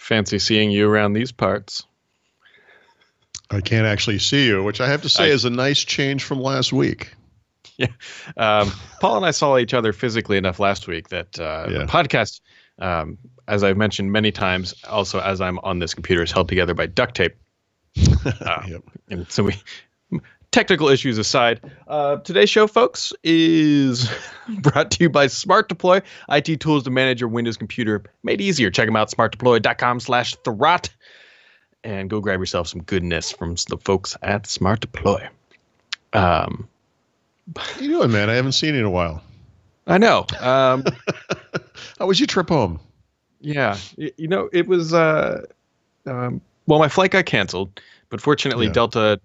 Fancy seeing you around these parts. I can't actually see you, which I have to say is a nice change from last week. Yeah. Paul and I saw each other physically enough last week that the podcast, as I've mentioned many times, also as I'm on this computer, is held together by duct tape. And so technical issues aside, today's show, folks, is brought to you by Smart Deploy, IT tools to manage your Windows computer made easier. Check them out, smartdeploy.com/throt, and go grab yourself some goodness from the folks at Smart Deploy. How you doing, man? I haven't seen you in a while. I know. How was your trip home? Yeah, it was. Well, my flight got canceled, but fortunately, Delta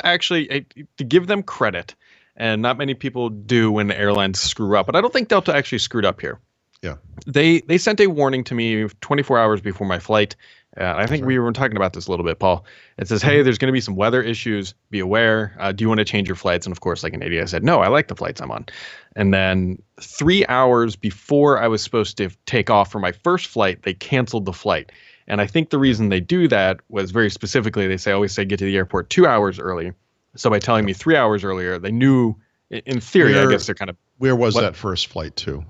actually, to give them credit, and not many people do when the airlines screw up, but I don't think Delta actually screwed up here. Yeah, they sent a warning to me 24 hours before my flight. I think we were talking about this a little bit, Paul. It says, hey, there's going to be some weather issues. Be aware. Do you want to change your flights? And of course, like an idiot, I said, no, I like the flights I'm on. And then 3 hours before I was supposed to take off for my first flight, they canceled the flight. And I think the reason they do that was very specifically, they always say get to the airport 2 hours early. So by telling me 3 hours earlier, they knew, in theory, I guess they're kind of... Where was that first flight to?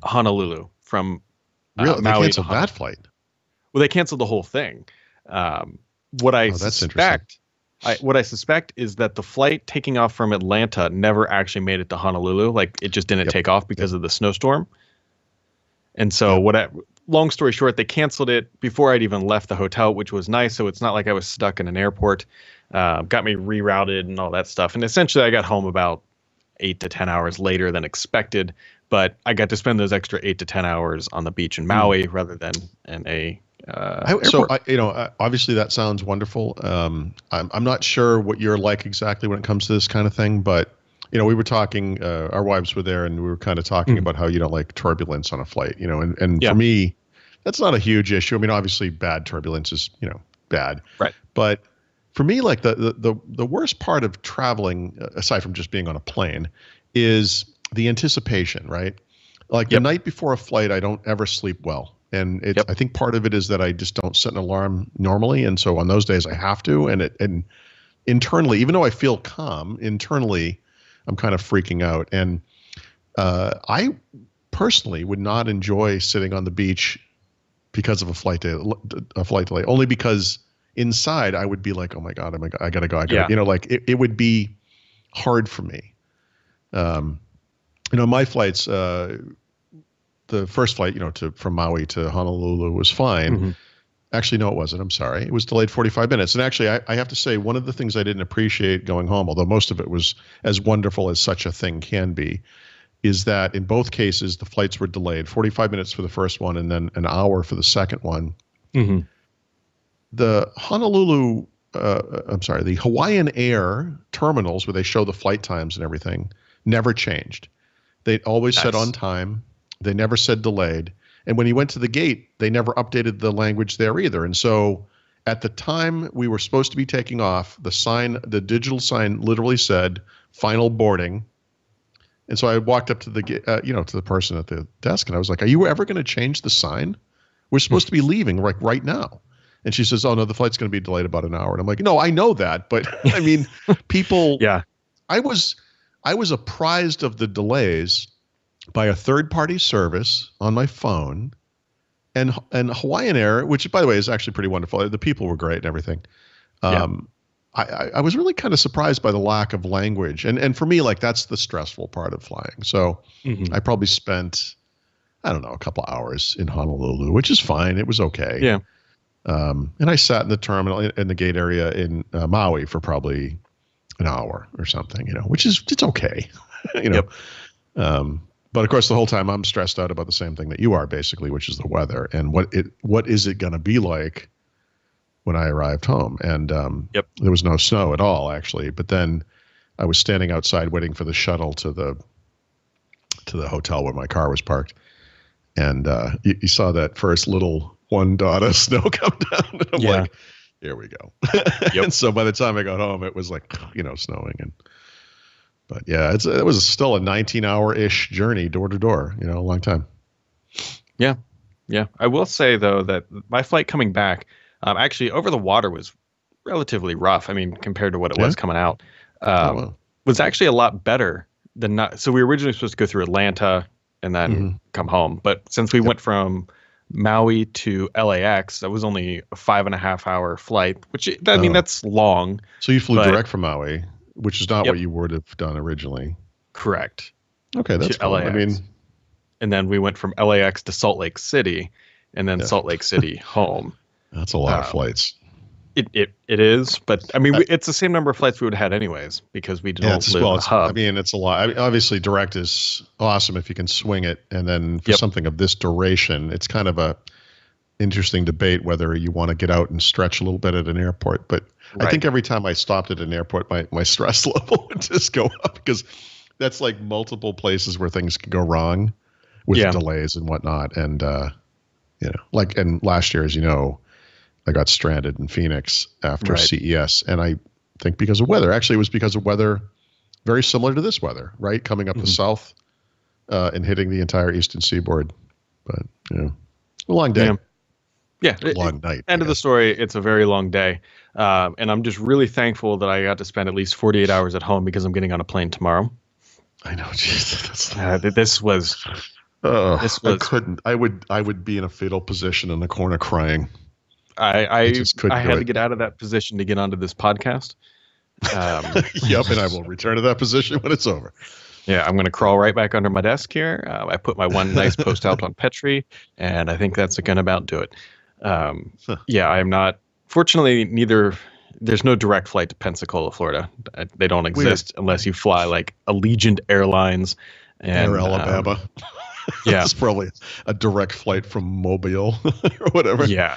Honolulu from Really? They Maui canceled that flight? Well, they canceled the whole thing. What I suspect is that the flight taking off from Atlanta never actually made it to Honolulu. Like it just didn't take off because of the snowstorm. And so long story short, they canceled it before I'd even left the hotel, which was nice. So it's not like I was stuck in an airport. Got me rerouted and all that stuff. And essentially I got home about 8 to 10 hours later than expected. But I got to spend those extra 8 to 10 hours on the beach in Maui rather than in a obviously that sounds wonderful. I'm not sure what you're like exactly when it comes to this kind of thing, but we were talking, our wives were there and we were kind of talking about how you don't like turbulence on a flight, and for me, that's not a huge issue. I mean, obviously bad turbulence is, bad. Right. But for me, like the worst part of traveling, aside from just being on a plane, is the anticipation, right? Like the night before a flight, I don't ever sleep well. And I think part of it is that I just don't set an alarm normally. And so on those days I have to, and internally, even though I feel calm, internally, I'm kind of freaking out. And I personally would not enjoy sitting on the beach because of a flight delay, only because inside I would be like, oh my God, I gotta go. Like it would be hard for me. My flights, the first flight, from Maui to Honolulu was fine. Mm-hmm. Actually, no, it wasn't. I'm sorry. It was delayed 45 minutes. And actually, I have to say, one of the things I didn't appreciate going home, although most of it was as wonderful as such a thing can be, is that in both cases, the flights were delayed 45 minutes for the first one and then an hour for the second one. Mm-hmm. The the Hawaiian Air terminals where they show the flight times and everything never changed. They always said on time. They never said delayed. And when he went to the gate, they never updated the language there either. And so at the time we were supposed to be taking off, the digital sign literally said final boarding. And so I walked up to the to the person at the desk and I was like, are you ever going to change the sign? We're supposed to be leaving right now. And she says, oh no, the flight's going to be delayed about an hour. And I'm like, no, I know that. But I mean, people, I was apprised of the delays by a third-party service on my phone, and Hawaiian Air, which by the way is actually pretty wonderful. The people were great and everything. I was really kind of surprised by the lack of language, and for me, like that's the stressful part of flying. So I probably spent, I don't know, a couple of hours in Honolulu, which is fine. It was okay. Yeah. And I sat in the terminal in the gate area in Maui for probably an hour or something, which is it's okay, But of course, the whole time I'm stressed out about the same thing that you are, basically, which is the weather and what is it going to be like when I arrived home. And there was no snow at all, actually. But then I was standing outside waiting for the shuttle to the hotel where my car was parked, and you saw that first little one dot of snow come down. And I'm like, here we go. And so by the time I got home, it was like snowing But yeah, it was still a 19-hour-ish journey door to door, a long time. Yeah. Yeah. I will say, though, that my flight coming back, actually over the water was relatively rough. I mean, compared to what it was coming out, Wow. was actually a lot better than not. So we were originally supposed to go through Atlanta and then come home. But since we went from Maui to LAX, that was only a 5.5 hour flight, which I mean, that's long. So you flew direct from Maui, which is not what you would have done originally. Correct. Okay, that's cool. LAX. I mean, and then we went from LAX to Salt Lake City, and then Salt Lake City home. That's a lot of flights. It is, but I mean, it's the same number of flights we would have had anyways because we don't live in a hub. I mean, it's a lot. I mean, obviously, direct is awesome if you can swing it, and then for something of this duration, it's kind of a interesting debate whether you want to get out and stretch a little bit at an airport. But I think every time I stopped at an airport, my stress level would just go up because that's like multiple places where things can go wrong with delays and whatnot. And and last year, as you know, I got stranded in Phoenix after CES, and I think because of weather. Actually, it was because of weather very similar to this weather, right? Coming up the south and hitting the entire eastern seaboard. But, a long day. Yeah. Long night. End of the story. It's a very long day. And I'm just really thankful that I got to spend at least 48 hours at home because I'm getting on a plane tomorrow. I know. Jesus. This was. I couldn't. I would be in a fetal position in the corner crying. I had to get out of that position to get onto this podcast. Yep, and I will return to that position when it's over. Yeah, I'm going to crawl right back under my desk here. I put my one nice post out on Petri, and I think that's going to about do it. Yeah, I'm not. Fortunately, there's no direct flight to Pensacola, Florida. They don't exist unless you fly like Allegiant Airlines and Air Alabama. Yeah, it's probably a direct flight from Mobile or whatever. Yeah.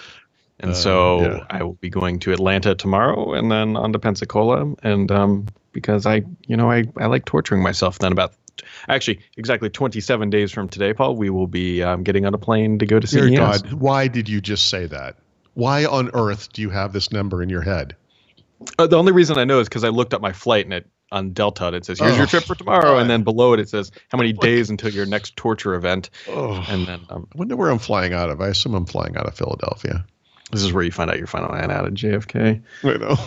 And so I will be going to Atlanta tomorrow and then on to Pensacola. And because I like torturing myself. Then actually exactly 27 days from today, Paul, we will be getting on a plane to go to CES. Dear God, why did you just say that? Why on earth do you have this number in your head? The only reason I know is because I looked up my flight and on Delta and it says, here's your trip for tomorrow. God. And then below it says how many days until your next torture event. And then I wonder where I'm flying out of. I assume I'm flying out of Philadelphia. This is where you find out you're flying out of JFK. I know.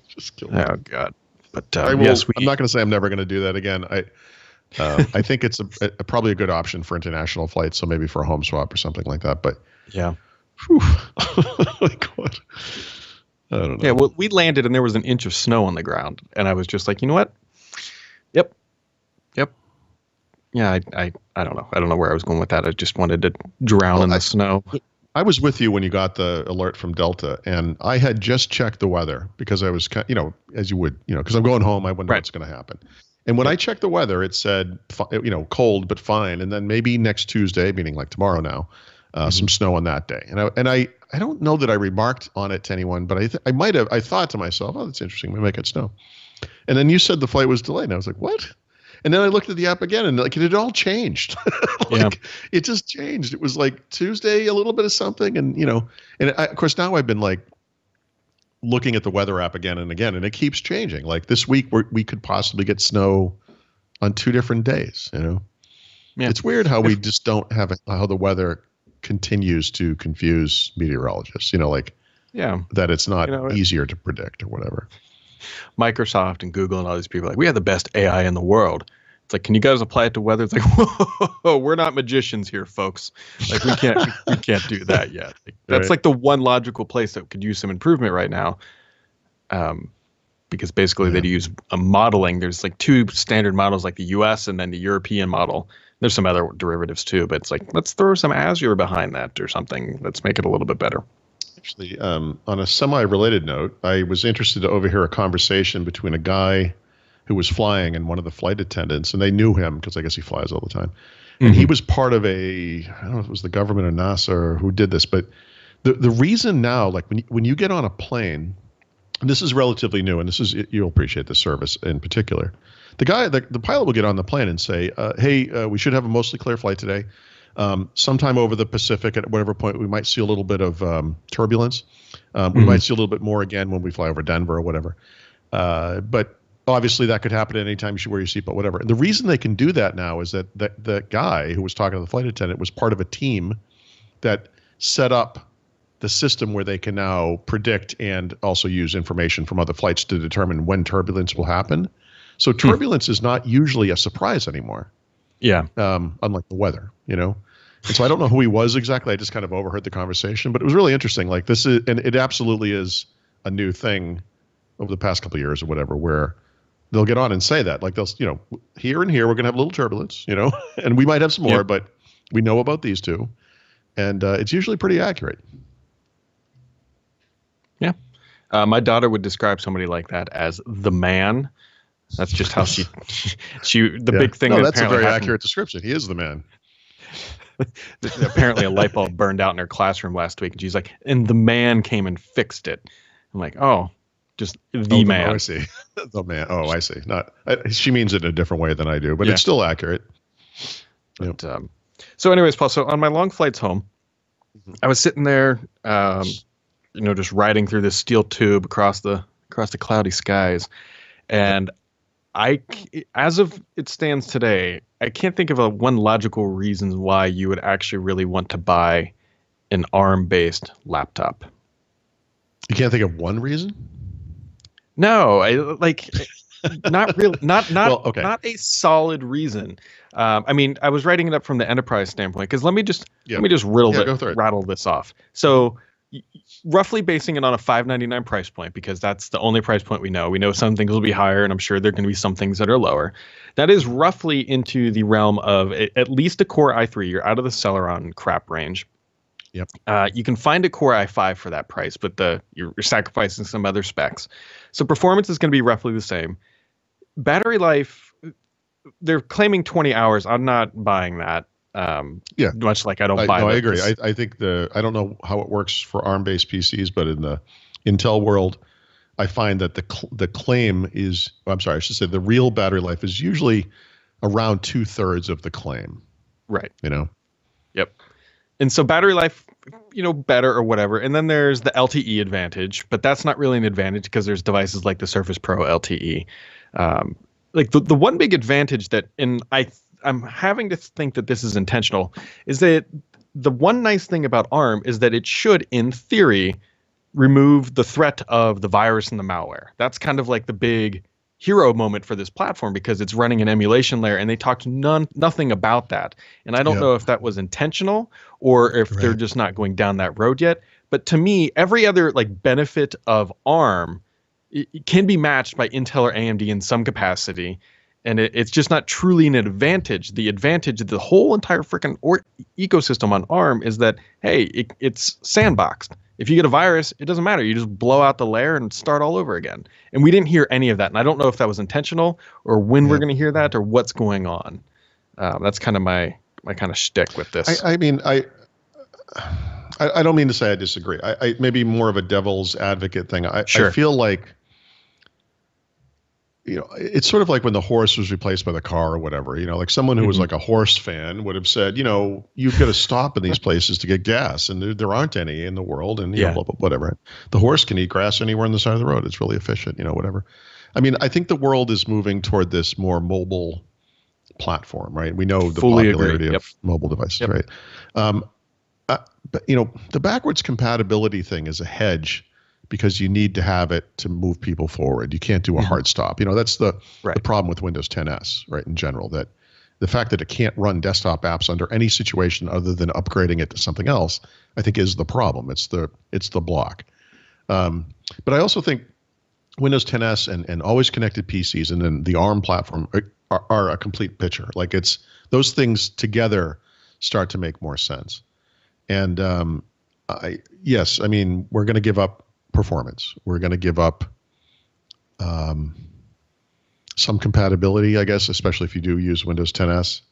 Just kill me. Oh God! But I'm not going to say I'm never going to do that again. I think it's probably a good option for international flights. So maybe for a home swap or something like that. But yeah, like what? I don't know. Yeah, well, we landed and there was an inch of snow on the ground, and I was just like, you know what? Yep. Yeah, I don't know. I don't know where I was going with that. I just wanted to drown in the snow. I was with you when you got the alert from Delta, and I had just checked the weather because I was, as you would, because I'm going home. I wonder what's going to happen. And when I checked the weather, it said, cold but fine, and then maybe next Tuesday, meaning like tomorrow now, some snow on that day. And I don't know that I remarked on it to anyone, but I might have. I thought to myself, oh, that's interesting. We might get snow. And then you said the flight was delayed, and I was like, what? And then I looked at the app again, and it had all changed. It just changed. It was like Tuesday, a little bit of something, and of course now I've been like looking at the weather app again and again, and it keeps changing. Like this week, we could possibly get snow on 2 different days. It's weird how we just don't have how the weather continues to confuse meteorologists. That it's not easier to predict or whatever. Microsoft and Google and all these people are like, we have the best AI in the world. It's like, can you guys apply it to weather? It's like, whoa, we're not magicians here, folks. Like we can't do that yet. That's like the one logical place that could use some improvement right now. Because basically they'd use a modeling. There's like 2 standard models, like the US and then the European model. There's some other derivatives too, but it's like, let's throw some Azure behind that or something. Let's make it a little bit better. Actually, on a semi-related note, I was interested to overhear a conversation between a guy who was flying and one of the flight attendants, and they knew him because I guess he flies all the time. And he was part of I don't know if it was the government or NASA or who did this, but the reason now, like when you get on a plane, and this is relatively new, and you'll appreciate this service in particular. The pilot will get on the plane and say, hey, we should have a mostly clear flight today. Sometime over the Pacific at whatever point we might see a little bit of turbulence. We might see a little bit more again when we fly over Denver or whatever. But obviously that could happen at any time you should wear your seatbelt, whatever. And the reason they can do that now is that the guy who was talking to the flight attendant was part of a team that set up the system where they can now predict and also use information from other flights to determine when turbulence will happen. So turbulence is not usually a surprise anymore. Yeah. Unlike the weather, you know? And so I don't know who he was exactly. I just kind of overheard the conversation, but it was really interesting. Like this is, and it absolutely is a new thing over the past couple of years or whatever, where they'll get on and say that, like they'll, you know, here and here, we're going to have a little turbulence, you know, and we might have some more, but we know about these two. And it's usually pretty accurate. Yeah. My daughter would describe somebody like that as the man. That's just how she big thing. No, that's a very accurate description. He is the man. Apparently a light bulb burned out in her classroom last week. And she's like, and the man came and fixed it. I'm like, oh, just the man. Oh, I see. The man. Oh, I see. She means it in a different way than I do, but it's still accurate. But, so anyways, Paul, so on my long flights home, I was sitting there, just riding through this steel tube across the cloudy skies. And as of it stands today, I can't think of one logical reason why you would actually really want to buy an ARM-based laptop. You can't think of one reason? No, not real, not well, okay. Not a solid reason. I mean, I was writing it up from the enterprise standpoint because let me just rattle this off. So, roughly basing it on a $599 price point, because that's the only price point we know. We know some things will be higher, and I'm sure there are going to be some things that are lower. That is roughly into the realm of at least a Core i3. You're out of the Celeron crap range. Yep. You can find a Core i5 for that price, but you're sacrificing some other specs. So performance is going to be roughly the same. Battery life, they're claiming 20 hours. I'm not buying that. Much like I don't buy. No, I agree. I think I don't know how it works for ARM-based PCs, but in the Intel world, I find that the claim is, I'm sorry, I should say the real battery life is usually around 2/3 of the claim. Right. You know? Yep. And so battery life, better or whatever. And then there's the LTE advantage, but that's not really an advantage because there's devices like the Surface Pro LTE. Like the one big advantage that, and I'm having to think that this is intentional, is that the one nice thing about ARM is that it should, in theory, remove the threat of the virus and the malware. That's kind of like the big hero moment for this platform because it's running an emulation layer, and they talked nothing about that. And I don't know if that was intentional or if they're just not going down that road yet. But to me, every other benefit of ARM it can be matched by Intel or AMD in some capacity. And it's just not truly an advantage. The advantage of the whole entire freaking ecosystem on ARM is that, hey, it's sandboxed. If you get a virus, it doesn't matter. You just blow out the layer and start all over again. And we didn't hear any of that. And I don't know if that was intentional or when we're going to hear that or what's going on. That's kind of my kind of shtick with this. I mean, I don't mean to say I disagree. I maybe more of a devil's advocate thing. I feel like, it's sort of like when the horse was replaced by the car or whatever, like someone who was like a horse fan would have said, you've got to stop in these places to get gas, and there aren't any in the world, and blah, blah, whatever. The horse can eat grass anywhere on the side of the road. It's really efficient, whatever. I mean, I think the world is moving toward this more mobile platform, right? We know the popularity of mobile devices, right? But the backwards compatibility thing is a hedge, because you need to have it to move people forward. You can't do a hard stop. That's the problem with Windows 10s, right, in general, that the fact that it can't run desktop apps under any situation other than upgrading it to something else, I think is the problem. It's the block. But I also think Windows 10s and always connected PCs and then the ARM platform are a complete picture. Like those things together start to make more sense. And I mean, we're going to give up performance. We're going to give up some compatibility, I guess, especially if you do use Windows 10s.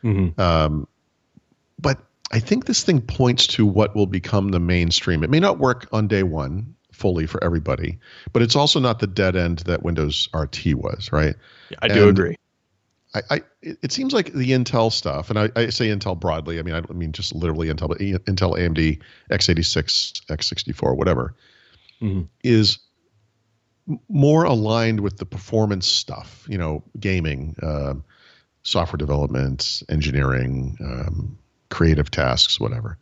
But I think this thing points to what will become the mainstream. It may not work on day one fully for everybody, but it's also not the dead end that Windows RT was, right? Yeah, I do agree. It seems like the Intel stuff, and I say Intel broadly. I mean just literally Intel, but Intel, AMD, x86, x64, whatever, is more aligned with the performance stuff, gaming, software development, engineering, creative tasks, whatever,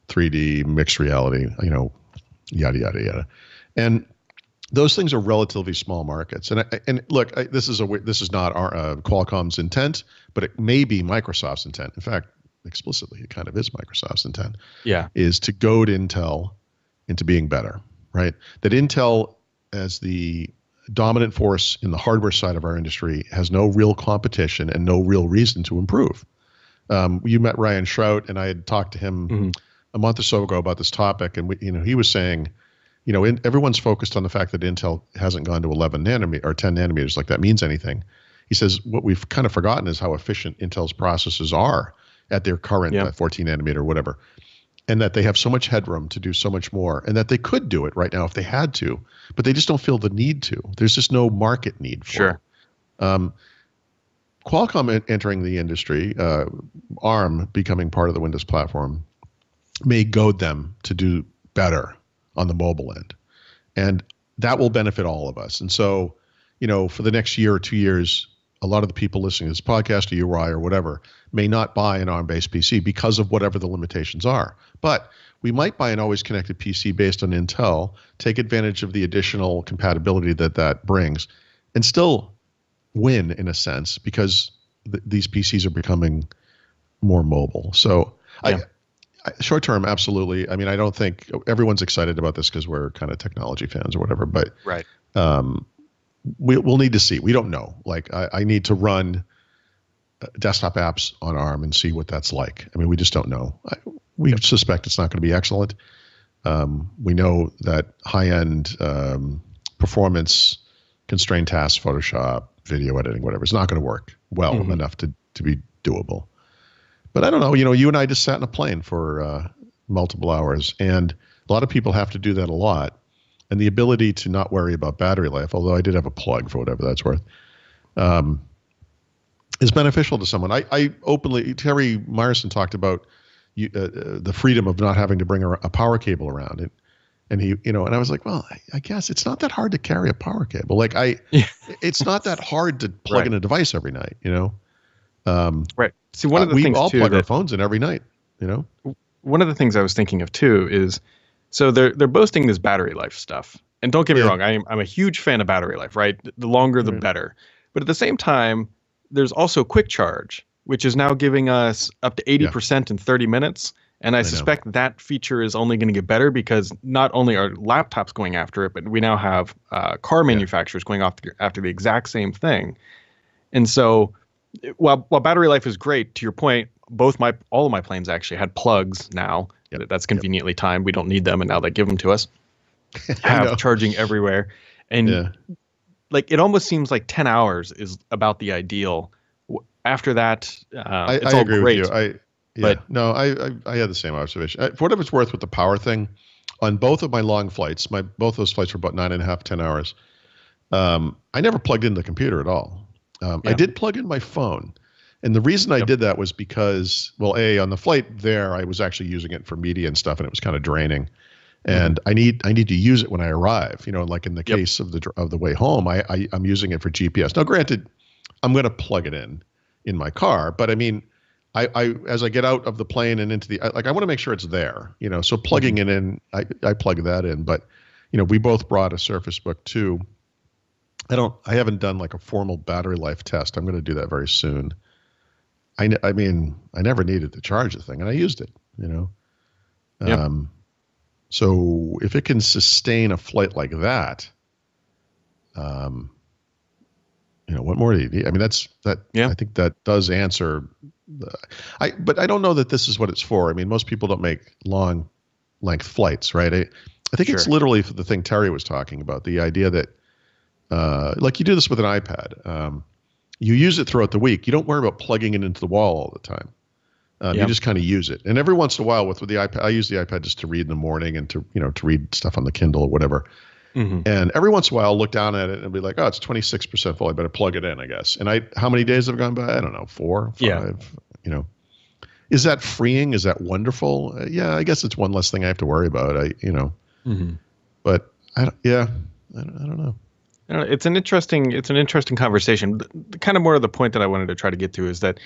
3D, mixed reality, yada, yada, yada. And those things are relatively small markets. And look, this is not our Qualcomm's intent, but it may be Microsoft's intent. In fact, explicitly, it kind of is Microsoft's intent. Yeah, is to goad Intel into being better, right? That Intel, as the dominant force in the hardware side of our industry, has no real competition and no real reason to improve. You met Ryan Shrout, and I had talked to him a month or so ago about this topic, and he was saying, everyone's focused on the fact that Intel hasn't gone to 11 nanometer or 10 nanometers, like that means anything. He says what we've kind of forgotten is how efficient Intel's processes are at their current 14 nanometer or whatever, and that they have so much headroom to do so much more, and that they could do it right now if they had to, but they just don't feel the need to. There's just no market need for it. Qualcomm entering the industry, ARM becoming part of the Windows platform, may goad them to do better on the mobile end. And that will benefit all of us. And so, for the next year or 2 years, a lot of the people listening to this podcast or UI or whatever may not buy an ARM-based PC because of whatever the limitations are. But we might buy an always connected PC based on Intel, take advantage of the additional compatibility that brings, and still win in a sense because these PCs are becoming more mobile. So short term, absolutely. I mean, I don't think everyone's excited about this because we're kind of technology fans or whatever, but we'll need to see. We don't know. Like I need to run desktop apps on ARM and see what that's like. I mean, we just don't know. We suspect it's not going to be excellent. We know that high-end performance constrained tasks, Photoshop, video editing, whatever, is not going to work well enough to be doable. But I don't know. You and I just sat in a plane for multiple hours, and a lot of people have to do that a lot. And the ability to not worry about battery life, although I did have a plug for whatever that's worth, is beneficial to someone. I openly, Terry Myerson talked about the freedom of not having to bring a power cable around. And he, and I was like, well, I guess it's not that hard to carry a power cable. Like it's not that hard to plug in a device every night, Right. See, one of the things we all too, plug our phones in every night, One of the things I was thinking of too is, so they're boasting this battery life stuff, and don't get me wrong, I'm a huge fan of battery life. Right, the longer the better. But at the same time, there's also quick charge, which is now giving us up to 80% in 30 minutes. And I suspect that feature is only going to get better because not only are laptops going after it, but we now have car manufacturers going after the exact same thing. And so while battery life is great, to your point, all of my planes actually had plugs now. That's conveniently timed. We don't need them, and now they give them to us. Have charging everywhere. And like it almost seems like 10 hours is about the ideal. After that, it's all agree great. With you. I had the same observation. For whatever it's worth with the power thing, on both of my long flights, both those flights were about 9.5, 10 hours. I never plugged in the computer at all. I did plug in my phone. And the reason I did that was because, well, on the flight there, I was actually using it for media and stuff, and it was kind of draining. And I need to use it when I arrive. Like in the case of the way home, I'm using it for GPS. Now, granted, I'm going to plug it in my car, but I mean, I as I get out of the plane and into I want to make sure it's there. So plugging it in, I plug that in. But we both brought a Surface Book 2. I haven't done like a formal battery life test. I'm going to do that very soon. I mean, I never needed to charge the thing, and I used it, So if it can sustain a flight like that, what more do you need? I mean, I think that does answer. But I don't know that this is what it's for. I mean, most people don't make long length flights, right? I think it's literally the thing Terry was talking about, the idea that, like you do this with an iPad. You use it throughout the week. You don't worry about plugging it into the wall all the time. You just kind of use it. And every once in a while with the iPad, I use the iPad just to read in the morning and to read stuff on the Kindle or whatever. And every once in a while I'll look down at it and be like, oh, it's 26% full. I better plug it in, I guess. And how many days have gone by? I don't know, 4, 5, Is that freeing? Is that wonderful? Yeah, I guess it's one less thing I have to worry about. But I don't know. It's an interesting conversation. Kind of more of the point that I wanted to try to get to is that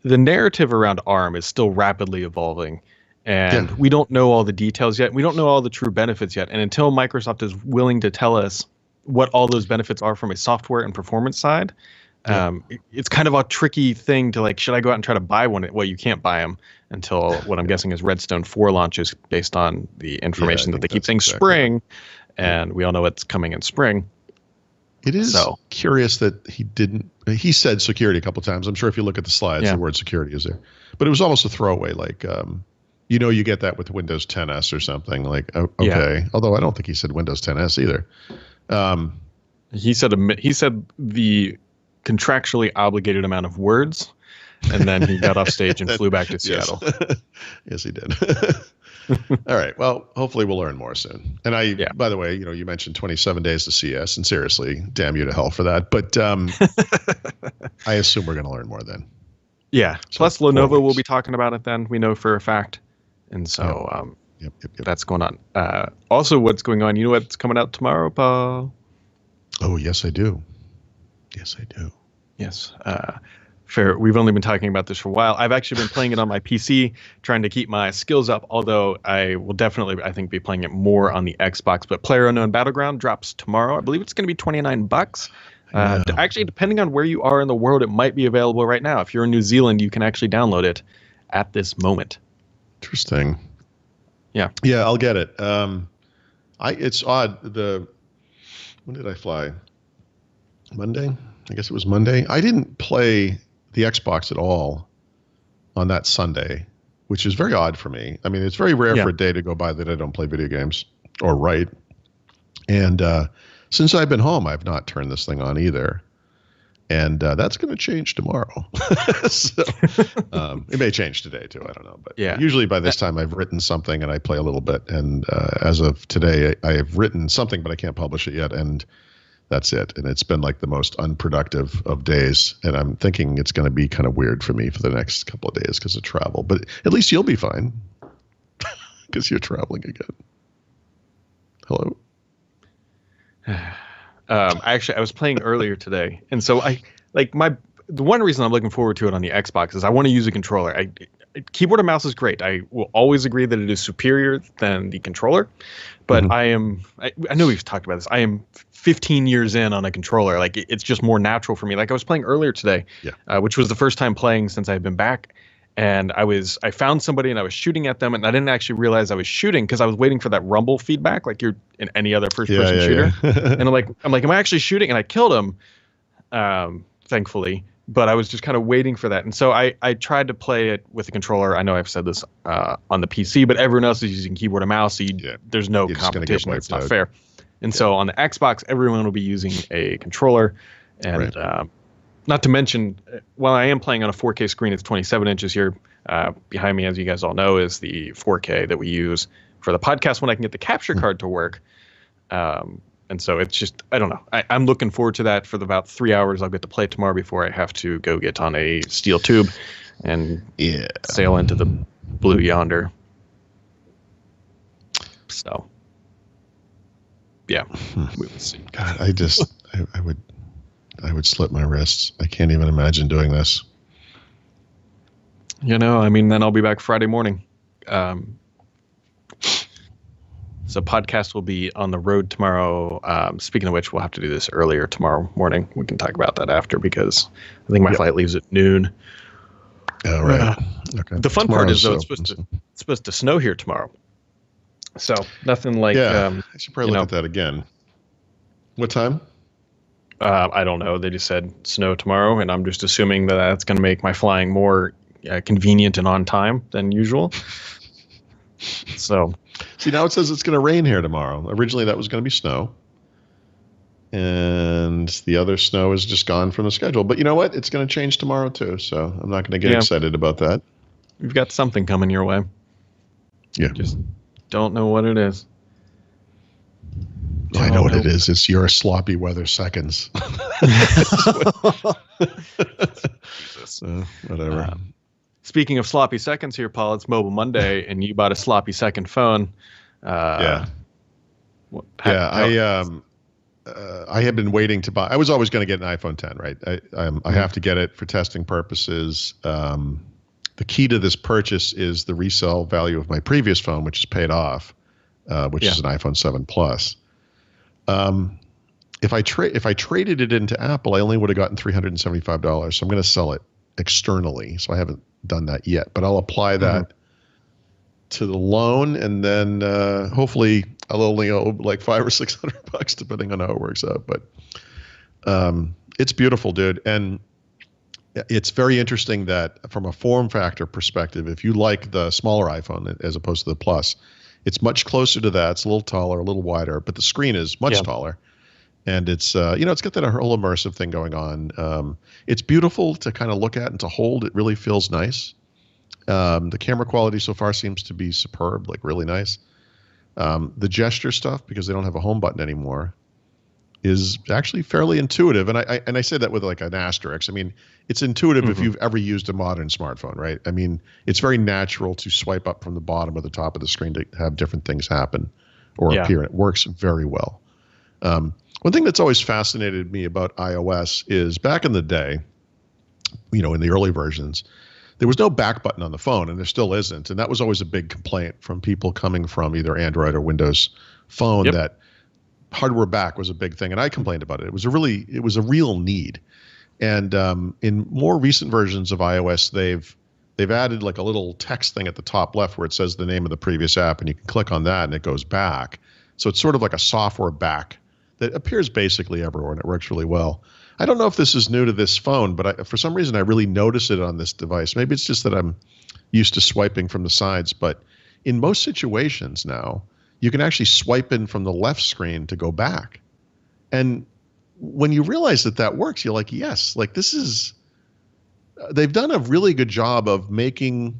the narrative around ARM is still rapidly evolving, and we don't know all the details yet. We don't know all the true benefits yet. And until Microsoft is willing to tell us what all those benefits are from a software and performance side, it's kind of a tricky thing to should I go out and try to buy one? Well, you can't buy them until what I'm guessing is Redstone 4 launches based on the information that they keep saying spring, and we all know it's coming in spring. It is curious that he said security a couple of times. I'm sure if you look at the slides, the word security is there. But it was almost a throwaway, you get that with Windows 10S or something. Okay. Yeah. Although I don't think he said Windows 10S either. He said the contractually obligated amount of words, and then he got off stage and flew back to Seattle. Yes, he did. All right. Well, hopefully we'll learn more soon. And by the way, you mentioned 27 days to CS, and seriously, damn you to hell for that. But I assume we're going to learn more then. Yeah. So plus, Lenovo will be talking about it then. We know for a fact. And so that's going on. Also, what's going on? You know what's coming out tomorrow, Paul? Oh, yes, I do. Yes, I do. Yes. Fair. We've only been talking about this for a while. I've actually been playing it on my PC, trying to keep my skills up, although I will definitely, I think, be playing it more on the Xbox. But PlayerUnknown Battleground drops tomorrow. I believe it's going to be $29. Actually, depending on where you are in the world, it might be available right now. If you're in New Zealand, you can actually download it at this moment. Interesting. Yeah. Yeah, I'll get it. It's odd. When did I fly? Monday? I guess it was Monday. I didn't play the Xbox at all on that Sunday, which is very odd for me. I mean, it's very rare for a day to go by that I don't play video games or write. And since I've been home, I've not turned this thing on either. And that's going to change tomorrow. So it may change today too. I don't know. But usually by this time I've written something and I play a little bit. And as of today, I have written something, but I can't publish it yet. And that's it. And it's been like the most unproductive of days. And I'm thinking it's going to be kind of weird for me for the next couple of days because of travel. But at least you'll be fine because you're traveling again. Hello? Actually, I was playing earlier today. And so the one reason I'm looking forward to it on the Xbox is I want to use a controller. Keyboard and mouse is great. I will always agree that it is superior than the controller. But I know we've talked about this. I am 15 years in on a controller. It's just more natural for me. I was playing earlier today, which was the first time playing since I've been back. And I found somebody and I was shooting at them, and I didn't actually realize I was shooting because I was waiting for that rumble feedback, like you're in any other first-person shooter. And I'm like, am I actually shooting? And I killed him, thankfully. But I was just kind of waiting for that. And so I tried to play it with a controller. I know I've said this on the PC, but everyone else is using keyboard and mouse, so there's no competition. It's not fair. And so on the Xbox, everyone will be using a controller. And not to mention, while I am playing on a 4K screen, it's 27 inches here. Behind me, as you guys all know, is the 4K that we use for the podcast when I can get the capture card to work. And so it's just, I don't know. I'm looking forward to that for about 3 hours. I'll get to play it tomorrow before I have to go get on a steel tube and sail into the blue yonder. So, yeah, we will see. God, I would slit my wrists. I can't even imagine doing this. Then I'll be back Friday morning. So podcast will be on the road tomorrow. Speaking of which, we'll have to do this earlier tomorrow morning. We can talk about that after because I think my flight leaves at noon. Oh, right. Okay. The fun part is, though, it's supposed to snow here tomorrow. So nothing like... I should probably look at that again. What time? I don't know. They just said snow tomorrow, and I'm just assuming that that's going to make my flying more convenient and on time than usual. So... See, now it says it's going to rain here tomorrow. Originally, that was going to be snow. And the other snow is just gone from the schedule. But you know what? It's going to change tomorrow, too. So I'm not going to get excited about that. You've got something coming your way. Yeah. Just don't know what it is. I know what it is. It's your sloppy weather seconds. Whatever. Speaking of sloppy seconds here, Paul, it's Mobile Monday, and you bought a sloppy second phone. I I had been waiting to buy. I was always going to get an iPhone 10, right? I have to get it for testing purposes. The key to this purchase is the resale value of my previous phone, which is paid off, which is an iPhone 7 Plus. If I traded it into Apple, I only would have gotten $375. So I'm going to sell it externally. So I haven't done that yet, but I'll apply that to the loan, and then hopefully I'll only owe like $500 or $600 depending on how it works out. But it's beautiful, dude, and it's very interesting that from a form factor perspective, if you like the smaller iPhone as opposed to the Plus, it's much closer to that. It's a little taller, a little wider, but the screen is much taller. And it's, it's got that whole immersive thing going on. It's beautiful to kind of look at and to hold. It really feels nice. The camera quality so far seems to be superb, like really nice. The gesture stuff, because they don't have a home button anymore, is actually fairly intuitive. And I say that with like an asterisk. I mean, it's intuitive if you've ever used a modern smartphone, right? I mean, it's very natural to swipe up from the bottom or the top of the screen to have different things happen or appear. And it works very well. One thing that's always fascinated me about iOS is back in the day, in the early versions, there was no back button on the phone, and there still isn't. And that was always a big complaint from people coming from either Android or Windows Phone that hardware back was a big thing. And I complained about it. It was a real need. And in more recent versions of iOS, they've added like a little text thing at the top left where it says the name of the previous app, and you can click on that and it goes back. So it's sort of like a software back that appears basically everywhere, and it works really well. I don't know if this is new to this phone, but for some reason I really notice it on this device. Maybe it's just that I'm used to swiping from the sides, but in most situations now, you can actually swipe in from the left screen to go back. And when you realize that works, you're like, yes, like this is, they've done a really good job of making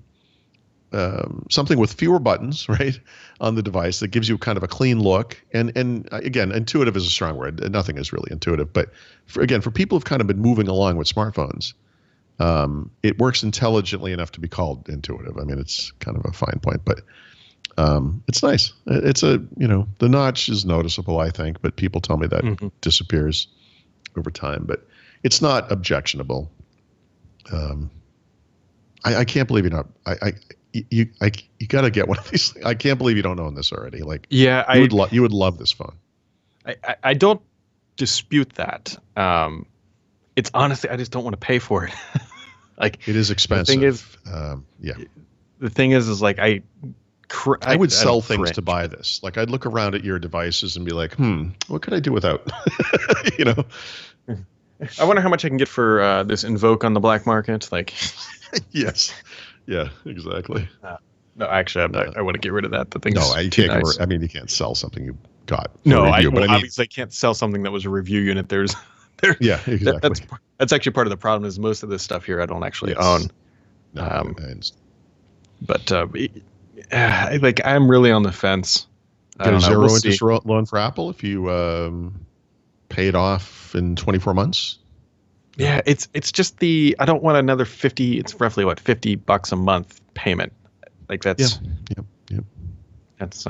something with fewer buttons, right, on the device that gives you kind of a clean look. And again, intuitive is a strong word. Nothing is really intuitive. But for people who've kind of been moving along with smartphones, it works intelligently enough to be called intuitive. I mean, it's kind of a fine point, but it's nice. It's the notch is noticeable, I think, but people tell me that disappears over time. But it's not objectionable. I can't believe you got to get one of these things. I can't believe you don't own this already. Like, you would love this phone. I don't dispute that. It's honestly, I just don't want to pay for it. Like, it is expensive. The thing is like I would sell things to buy this. Like, I'd look around at your devices and be like, what could I do without? I wonder how much I can get for this Invoke on the black market. Like, yes. Yeah, exactly. No, actually, I want to get rid of that. The thing. No, you can't. Nice. I mean, you can't sell something you got. No, obviously, I can't sell something that was a review unit. Yeah, exactly. That's actually part of the problem. Is most of this stuff here I don't actually own. No, but like, I'm really on the fence. Get a zero interest loan for Apple if you pay it off in 24 months. Yeah, it's just I don't want another 50. It's roughly what, $50 a month payment. Like that's yep. That's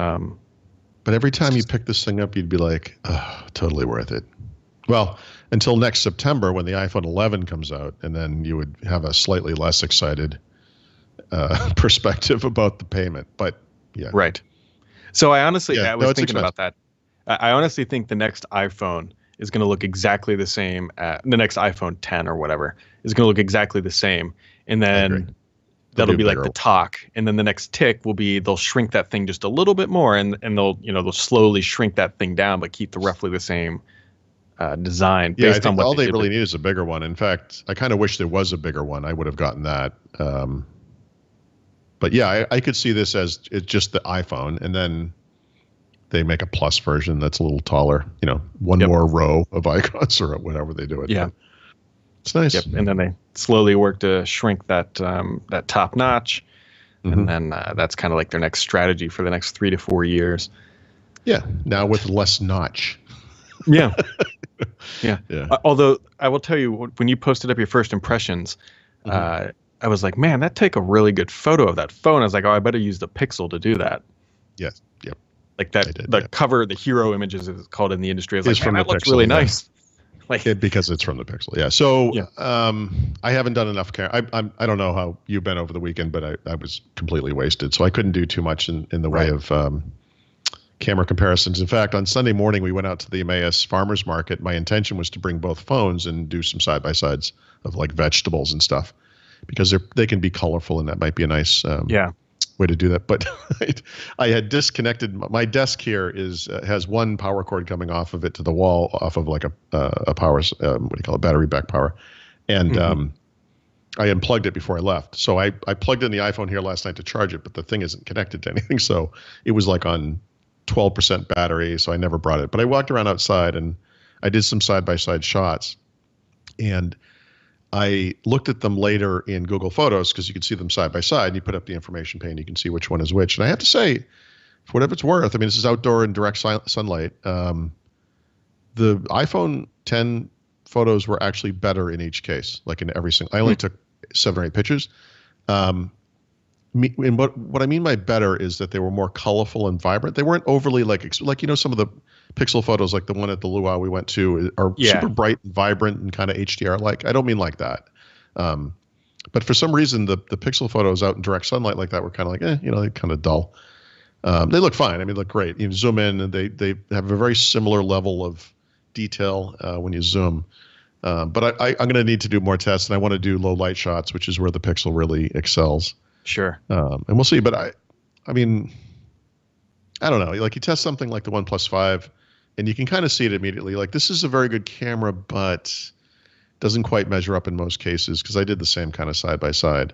But every time you pick this thing up, you'd be like, oh, totally worth it. Well, until next September when the iPhone 11 comes out, and then you would have a slightly less excited perspective about the payment. But yeah, right. So I honestly, I was thinking about that. I honestly think the next iPhone is going to look exactly the same. The next iPhone 10 or whatever is going to look exactly the same. And then that'll be like the talk. And then the next tick will be, they'll shrink that thing just a little bit more, and they'll slowly shrink that thing down, but keep the roughly the same design. Yeah, I think all they really need is a bigger one. In fact, I kind of wish there was a bigger one. I would have gotten that. But yeah, I could see this as it's just the iPhone, and then they make a plus version that's a little taller, one more row of icons or whatever they do it. Yeah. But it's nice. Yep. And then they slowly work to shrink that top notch. And then that's kind of like their next strategy for the next 3 to 4 years. Yeah. Now with less notch. Yeah. Although I will tell you, when you posted up your first impressions, I was like, man, that take a really good photo of that phone. I was like, oh, I better use the Pixel to do that. Yes. Yep. Like the cover, the hero images is called in the industry. It's like, from that looks really nice. Because it's from the Pixel. Yeah. So I haven't done enough I don't know how you've been over the weekend, but I was completely wasted. So I couldn't do too much in the way of camera comparisons. In fact, on Sunday morning, we went out to the Emmaus Farmers Market. My intention was to bring both phones and do some side-by-sides of like vegetables and stuff, because they can be colorful, and that might be a nice way to do that. But I had disconnected. My desk here has one power cord coming off of it to the wall, off of like a power, battery back power. And I unplugged it before I left. So I plugged in the iPhone here last night to charge it, but the thing isn't connected to anything. So it was like on 12% battery. So I never brought it. But I walked around outside and I did some side-by-side shots. And I looked at them later in Google Photos, because you can see them side by side, and you put up the information pane, you can see which one is which. And I have to say, for whatever it's worth, I mean, this is outdoor in direct sunlight. The iPhone 10 photos were actually better in each case, like in every single. I only took 7 or 8 pictures. And what I mean by better is that they were more colorful and vibrant. They weren't overly like some of the Pixel photos, like the one at the Luau we went to, are super bright and vibrant and kind of HDR like. I don't mean like that. But for some reason, the Pixel photos out in direct sunlight like that were kind of like, they're kind of dull. They look fine. I mean, look great. You zoom in, and they have a very similar level of detail when you zoom. But I'm going to need to do more tests, and I want to do low light shots, which is where the Pixel really excels. Sure. And we'll see. But I mean, I don't know. Like, you test something like the OnePlus 5, and you can kind of see it immediately. Like, this is a very good camera, but doesn't quite measure up in most cases, because I did the same kind of side by side.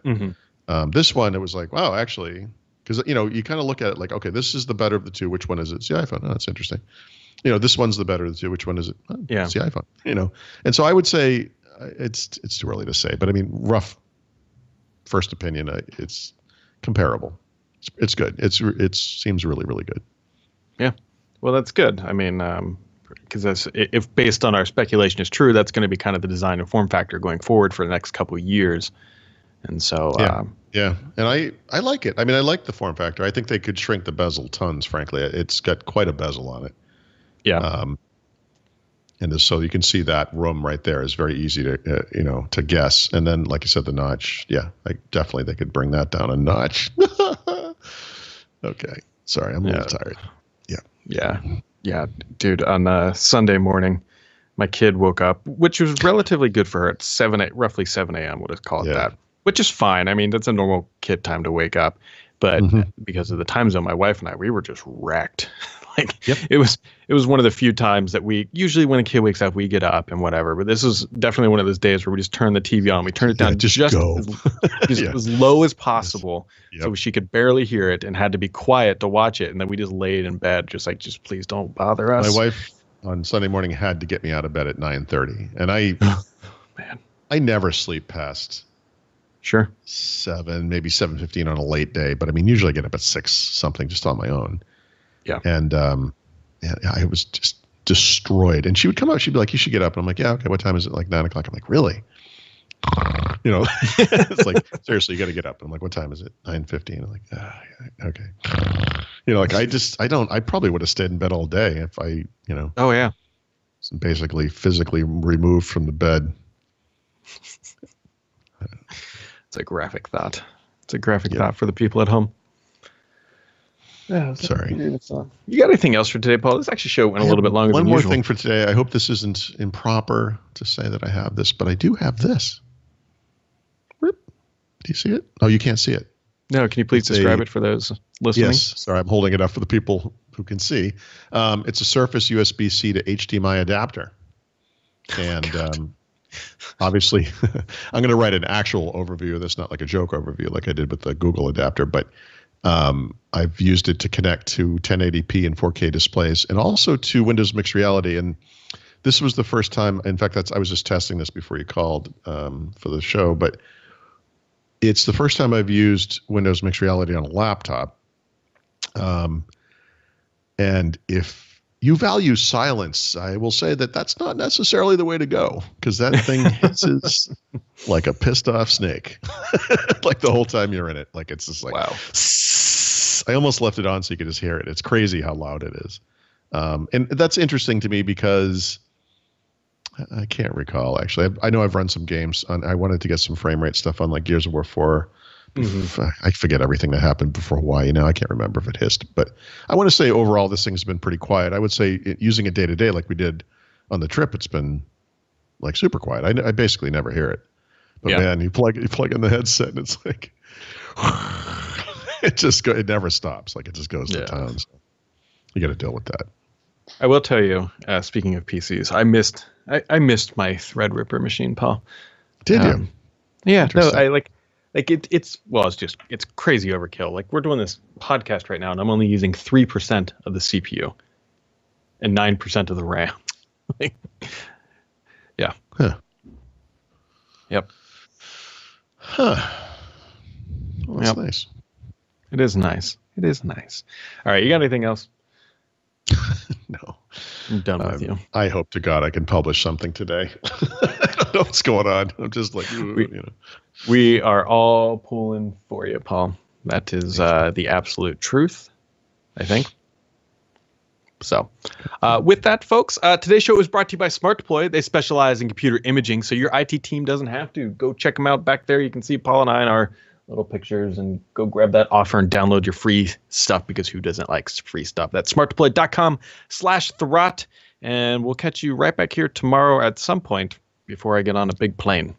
This one, it was like, wow, actually, because you kind of look at it like, okay, this is the better of the two. Which one is it? It's the iPhone. Oh, that's interesting. This one's the better of the two. Which one is it? Oh, it's the iPhone. And so I would say it's too early to say, but I mean, rough first opinion, it's comparable. It's good. It seems really, really good. Yeah. Well, that's good. I mean, because if based on our speculation is true, that's going to be kind of the design and form factor going forward for the next couple of years. And so, yeah. And I like it. I mean, I like the form factor. I think they could shrink the bezel tons, frankly. It's got quite a bezel on it. Yeah. And so you can see that room right there is very easy to to guess. And then, like you said, the notch. Yeah, definitely they could bring that down a notch. Okay. Sorry, I'm a little tired. Yeah, dude. On Sunday morning, my kid woke up, which was relatively good for her at roughly 7 a.m. We'll just call it that, which is fine. I mean, that's a normal kid time to wake up. But because of the time zone, my wife and we were just wrecked. It was one of the few times that we usually, when a kid wakes up, we get up and whatever. But this was definitely one of those days where we just turn the TV on. We turn it down just as low as possible, so she could barely hear it and had to be quiet to watch it. And then we just laid in bed, just please don't bother us. My wife on Sunday morning had to get me out of bed at 9:30, and I never sleep past 7, maybe 7:15 on a late day. But I mean, usually I get up at 6 something just on my own. Yeah. And I was just destroyed. And she would come out. She'd be like, "You should get up." And I'm like, "Yeah, okay. What time is it?" Like 9 o'clock. I'm like, "Really?" It's like, seriously, you got to get up. And I'm like, "What time is it?" 9:15. I'm like, okay. I probably would have stayed in bed all day if I, Oh yeah. Basically physically removed from the bed. It's a graphic thought. It's a graphic thought for the people at home. Yeah, sorry. You got anything else for today, Paul? This actually show went a little bit longer than usual. One more thing for today. I hope this isn't improper to say that I have this, but I do have this. Do you see it? Oh, you can't see it. No, can you please describe it for those listening? Yes. Sorry, I'm holding it up for the people who can see. It's a Surface USB-C to HDMI adapter. And obviously, I'm going to write an actual overview of this, not like a joke overview like I did with the Google adapter, but I've used it to connect to 1080p and 4K displays, and also to Windows Mixed Reality. And this was the first time. In fact, I was just testing this before you called for the show, but it's the first time I've used Windows Mixed Reality on a laptop. And if you value silence, I will say that that's not necessarily the way to go, because that thing hisses like a pissed off snake, like the whole time you're in it. Like, it's just like, wow. I almost left it on so you could just hear it. It's crazy how loud it is. And that's interesting to me because I can't recall, actually. I know I've run some games. I wanted to get some frame rate stuff on like Gears of War 4. I forget everything that happened before Hawaii now. I can't remember if it hissed. But I want to say overall this thing's been pretty quiet. I would say using it day to day like we did on the trip, it's been like super quiet. I basically never hear it. But man, you plug in the headset and it's like it never stops. Like it just goes to town. So you got to deal with that. I will tell you, speaking of PCs, I missed my Threadripper machine, Paul. Did you? Yeah, no, it's crazy overkill. Like we're doing this podcast right now and I'm only using 3% of the CPU and 9% of the RAM. Yeah. Huh. Yep. Huh. Well, that's nice. It is nice. It is nice. All right. You got anything else? No. I'm done with you. I hope to God I can publish something today. I don't know what's going on. I'm just like, we are all pulling for you, Paul. That is the absolute truth, I think. So with that, folks, today's show is brought to you by Smart Deploy. They specialize in computer imaging, so your IT team doesn't have to. Go check them out back there. You can see Paul and I in our little pictures and go grab that offer and download your free stuff because who doesn't like free stuff? That's smartdeploy.com/Throt. And we'll catch you right back here tomorrow at some point before I get on a big plane.